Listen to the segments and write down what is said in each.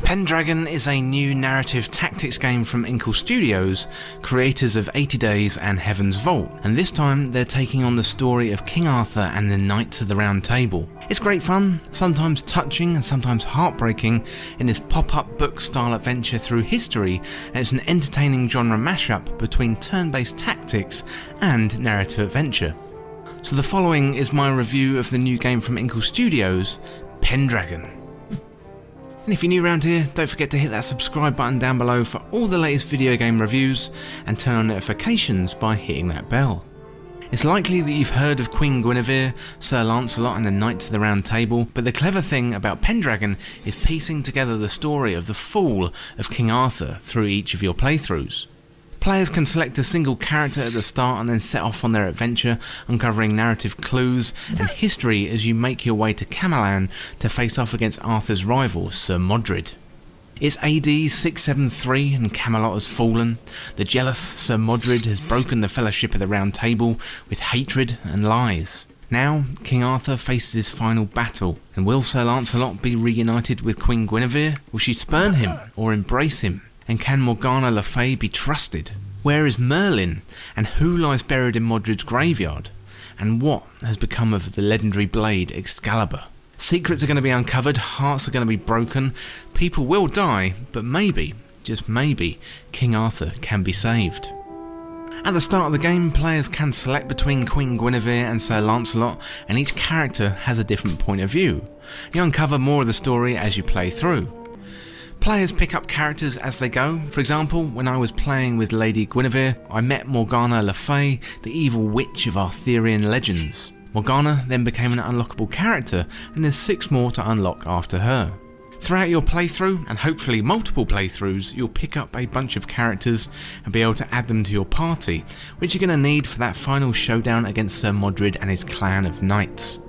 Pendragon is a new narrative tactics game from Inkle Studios, creators of 80 Days and Heaven's Vault, and this time they're taking on the story of King Arthur and the Knights of the Round Table. It's great fun, sometimes touching and sometimes heartbreaking in this pop-up book style adventure through history, and it's an entertaining genre mashup between turn-based tactics and narrative adventure. So the following is my review of the new game from Inkle Studios, Pendragon. And if you're new around here, don't forget to hit that subscribe button down below for all the latest video game reviews and turn on notifications by hitting that bell. It's likely that you've heard of Queen Guinevere, Sir Lancelot and the Knights of the Round Table, but the clever thing about Pendragon is piecing together the story of the fall of King Arthur through each of your playthroughs. Players can select a single character at the start and then set off on their adventure, uncovering narrative clues and history as you make your way to Camelot to face off against Arthur's rival, Sir Modred. It's AD 673 and Camelot has fallen. The jealous Sir Modred has broken the Fellowship of the Round Table with hatred and lies. Now, King Arthur faces his final battle, and will Sir Lancelot be reunited with Queen Guinevere? Will she spurn him or embrace him? And can Morgana Le Fay be trusted? Where is Merlin? And who lies buried in Modred's graveyard? And what has become of the legendary blade Excalibur? Secrets are going to be uncovered, hearts are going to be broken, people will die, but maybe, just maybe, King Arthur can be saved. At the start of the game, players can select between Queen Guinevere and Sir Lancelot, and each character has a different point of view. You uncover more of the story as you play through. Players pick up characters as they go. For example, when I was playing with Lady Guinevere, I met Morgana Le Fay, the evil witch of Arthurian legends. Morgana then became an unlockable character, and there's 6 more to unlock after her. Throughout your playthrough, and hopefully multiple playthroughs, you'll pick up a bunch of characters and be able to add them to your party, which you're going to need for that final showdown against Sir Modred and his clan of knights.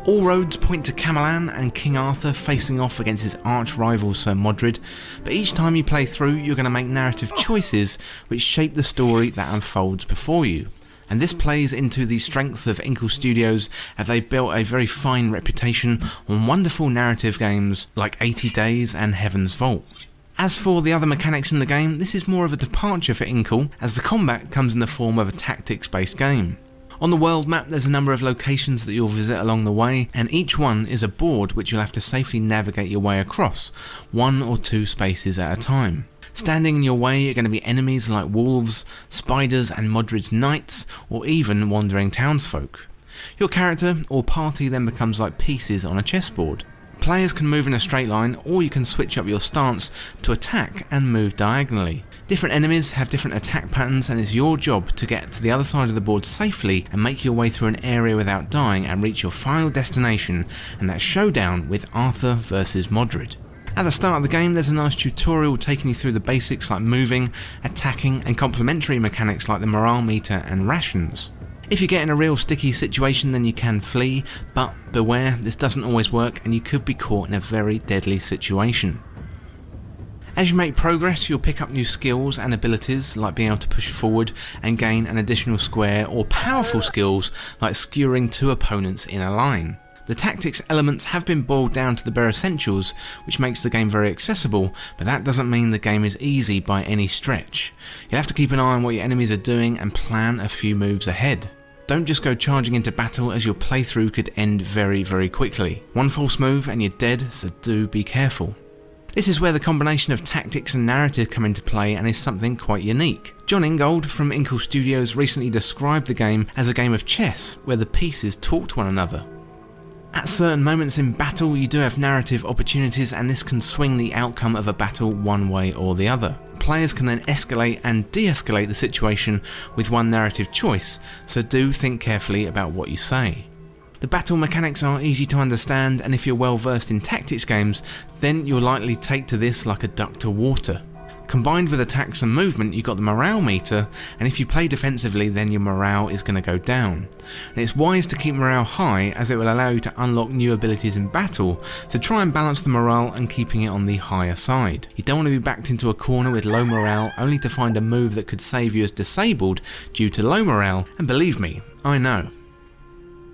All roads point to Camelot and King Arthur facing off against his arch-rival Sir Modred, but each time you play through you're going to make narrative choices which shape the story that unfolds before you. And this plays into the strengths of Inkle Studios, as they've built a very fine reputation on wonderful narrative games like 80 Days and Heaven's Vault. As for the other mechanics in the game, this is more of a departure for Inkle, as the combat comes in the form of a tactics-based game. On the world map there's a number of locations that you'll visit along the way, and each one is a board which you'll have to safely navigate your way across, 1 or 2 spaces at a time. Standing in your way are going to be enemies like wolves, spiders and Modred's knights, or even wandering townsfolk. Your character or party then becomes like pieces on a chessboard. Players can move in a straight line, or you can switch up your stance to attack and move diagonally. Different enemies have different attack patterns, and it's your job to get to the other side of the board safely and make your way through an area without dying and reach your final destination, and that showdown with Arthur versus Modred. At the start of the game there's a nice tutorial taking you through the basics like moving, attacking and complementary mechanics like the morale meter and rations. If you get in a real sticky situation then you can flee, but beware, this doesn't always work and you could be caught in a very deadly situation. As you make progress you'll pick up new skills and abilities like being able to push forward and gain an additional square, or powerful skills like skewering 2 opponents in a line. The tactics elements have been boiled down to the bare essentials, which makes the game very accessible, but that doesn't mean the game is easy by any stretch. You'll have to keep an eye on what your enemies are doing and plan a few moves ahead. Don't just go charging into battle, as your playthrough could end very quickly. One false move and you're dead, so do be careful. This is where the combination of tactics and narrative come into play and is something quite unique. John Ingold from Inkle Studios recently described the game as a game of chess where the pieces talk to one another. At certain moments in battle you do have narrative opportunities, and this can swing the outcome of a battle one way or the other. Players can then escalate and de-escalate the situation with one narrative choice, so do think carefully about what you say. The battle mechanics are easy to understand, and if you're well versed in tactics games then you'll likely take to this like a duck to water. Combined with attacks and movement you've got the morale meter, and if you play defensively then your morale is going to go down. And it's wise to keep morale high, as it will allow you to unlock new abilities in battle, so try and balance the morale and keeping it on the higher side. You don't want to be backed into a corner with low morale only to find a move that could save you as disabled due to low morale, and believe me, I know.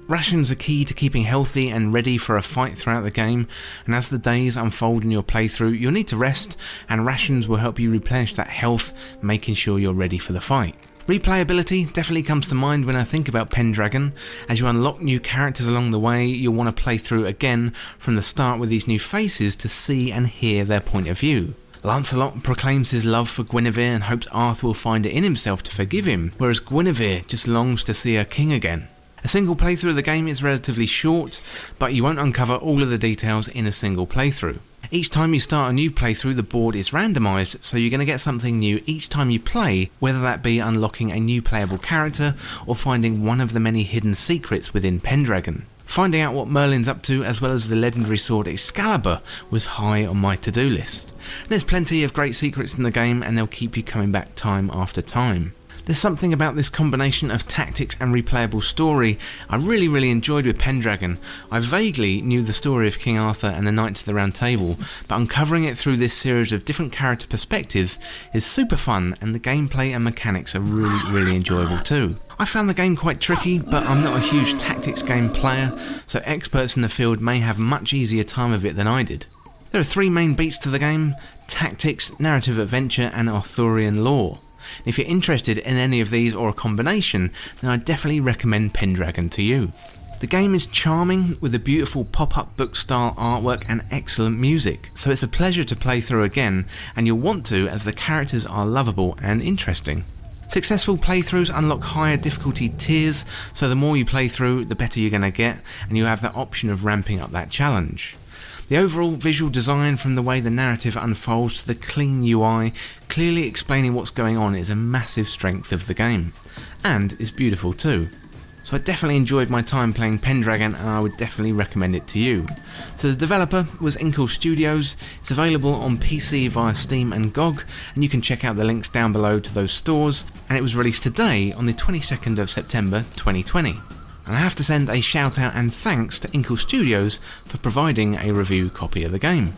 Rations are key to keeping healthy and ready for a fight throughout the game, and as the days unfold in your playthrough, you'll need to rest, and rations will help you replenish that health, making sure you're ready for the fight. Replayability definitely comes to mind when I think about Pendragon. As you unlock new characters along the way, you'll want to play through again from the start with these new faces to see and hear their point of view. Lancelot proclaims his love for Guinevere and hopes Arthur will find it in himself to forgive him, whereas Guinevere just longs to see her king again. A single playthrough of the game is relatively short, but you won't uncover all of the details in a single playthrough. Each time you start a new playthrough, the board is randomised, so you're going to get something new each time you play, whether that be unlocking a new playable character or finding one of the many hidden secrets within Pendragon. Finding out what Merlin's up to, as well as the legendary sword Excalibur, was high on my to-do list. There's plenty of great secrets in the game, and they'll keep you coming back time after time. There's something about this combination of tactics and replayable story I really enjoyed with Pendragon. I vaguely knew the story of King Arthur and the Knights of the Round Table, but uncovering it through this series of different character perspectives is super fun, and the gameplay and mechanics are really enjoyable too. I found the game quite tricky, but I'm not a huge tactics game player, so experts in the field may have much easier time of it than I did. There are three main beats to the game: tactics, narrative adventure and Arthurian lore. If you're interested in any of these or a combination, then I definitely recommend Pendragon to you. The game is charming with a beautiful pop-up book style artwork and excellent music, so it's a pleasure to play through again, and you'll want to as the characters are lovable and interesting. Successful playthroughs unlock higher difficulty tiers, so the more you play through, the better you're going to get, and you have the option of ramping up that challenge. The overall visual design, from the way the narrative unfolds to the clean UI, clearly explaining what's going on, is a massive strength of the game, and is beautiful too. So I definitely enjoyed my time playing Pendragon, and I would definitely recommend it to you. So the developer was Inkle Studios. It's available on PC via Steam and GOG, and you can check out the links down below to those stores, and it was released today on the 22nd of September 2020. And I have to send a shout out and thanks to Inkle Studios for providing a review copy of the game.